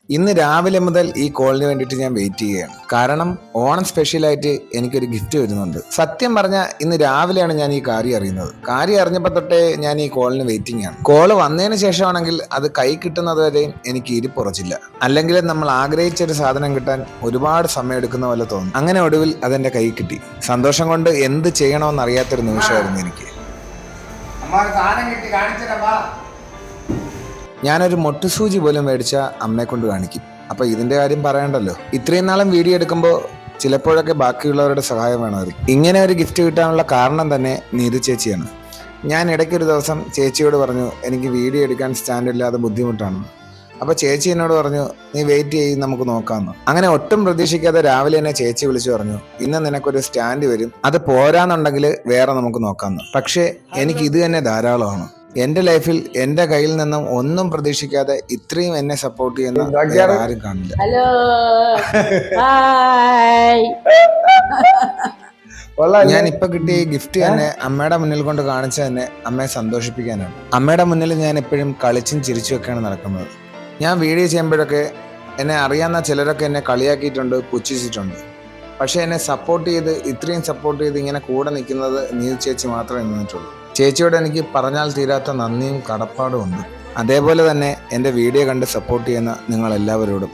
ഇന്ന് രാവിലെ മുതൽ ഈ കോളിന് വേണ്ടിയിട്ട് ഞാൻ വെയിറ്റ് ചെയ്യുകയാണ്. കാരണം ഓണം സ്പെഷ്യലായിട്ട് എനിക്കൊരു ഗിഫ്റ്റ് വരുന്നുണ്ട്. സത്യം പറഞ്ഞാൽ ഇന്ന് രാവിലെയാണ് ഞാൻ ഈ കാര്യം അറിയുന്നത്. കാര്യം അറിഞ്ഞപ്പോൾ തൊട്ടേ ഞാൻ ഈ കോളിന് വെയിറ്റിംഗ് ആണ്. കോള് വന്നതിന് ശേഷമാണെങ്കിൽ അത് കൈ കിട്ടുന്നത് വരെയും എനിക്ക് ഇരിപ്പുറച്ചില്ല. അല്ലെങ്കിൽ നമ്മൾ ആഗ്രഹിച്ച ഒരു സാധനം കിട്ടാൻ ഒരുപാട് സമയം എടുക്കുന്ന പോലെ തോന്നും. അങ്ങനെ ഒടുവിൽ അതെന്റെ കൈ കിട്ടി. സന്തോഷം കൊണ്ട് എന്ത് ചെയ്യണമെന്ന് അറിയാത്തൊരു നിമിഷമായിരുന്നു എനിക്ക്. ഞാനൊരു മൊട്ടുസൂചി പോലും മേടിച്ച അമ്മയെ കൊണ്ട് കാണിക്കും. അപ്പോൾ ഇതിൻ്റെ കാര്യം പറയണ്ടല്ലോ. ഇത്രയും നാളും വീഡിയോ എടുക്കുമ്പോൾ ചിലപ്പോഴൊക്കെ ബാക്കിയുള്ളവരുടെ സഹായം വേണമായിരുന്നു. ഇങ്ങനെ ഒരു ഗിഫ്റ്റ് കിട്ടാനുള്ള കാരണം തന്നെ നീതു ചേച്ചിയാണ്. ഞാൻ ഇടയ്ക്കൊരു ദിവസം ചേച്ചിയോട് പറഞ്ഞു, എനിക്ക് വീഡിയോ എടുക്കാൻ സ്റ്റാൻഡില്ലാതെ ബുദ്ധിമുട്ടാണ്. അപ്പോൾ ചേച്ചി എന്നോട് പറഞ്ഞു, നീ വെയിറ്റ് ചെയ്യും, നമുക്ക് നോക്കാമെന്ന്. അങ്ങനെ ഒട്ടും പ്രതീക്ഷിക്കാതെ രാവിലെ എന്നെ ചേച്ചി വിളിച്ചു പറഞ്ഞു, ഇന്ന് നിനക്കൊരു സ്റ്റാൻഡ് വരും, അത് പോരാന്നുണ്ടെങ്കിൽ വേറെ നമുക്ക് നോക്കാമെന്ന്. പക്ഷേ എനിക്ക് ഇത് തന്നെ ധാരാളമാണ്. എന്റെ ലൈഫിൽ എന്റെ കയ്യിൽ നിന്നും ഒന്നും പ്രതീക്ഷിക്കാതെ ഇത്രയും എന്നെ സപ്പോർട്ട് ചെയ്യുന്ന ആരും കാണില്ല. ഹലോ, ഞാൻ ഇപ്പൊ കിട്ടിയ ഈ ഗിഫ്റ്റ് തന്നെ അമ്മയുടെ മുന്നിൽ കൊണ്ട് കാണിച്ച തന്നെ അമ്മയെ സന്തോഷിപ്പിക്കാനാണ്. അമ്മയുടെ മുന്നിൽ ഞാൻ എപ്പോഴും കളിച്ചും ചിരിച്ചുമൊക്കെയാണ് നടക്കുന്നത്. ഞാൻ വീഡിയോ ചെയ്യുമ്പോഴൊക്കെ എന്നെ അറിയാവുന്ന ചിലരൊക്കെ എന്നെ കളിയാക്കിയിട്ടുണ്ട്, പുച്ഛിച്ചിട്ടുണ്ട്. പക്ഷെ എന്നെ സപ്പോർട്ട് ചെയ്ത് ഇത്രയും സപ്പോർട്ട് ചെയ്ത് ഇങ്ങനെ കൂടെ നിൽക്കുന്നത് നീതു ചേച്ചി മാത്രമേ നിന്നിട്ടുള്ളൂ. ചേച്ചിയോട് എനിക്ക് പറഞ്ഞാൽ തീരാത്ത നന്ദിയും കടപ്പാടും ഉണ്ട്. അതേപോലെ തന്നെ എൻ്റെ വീഡിയോ കണ്ട് സപ്പോർട്ട് ചെയ്യുന്ന നിങ്ങളെല്ലാവരോടും.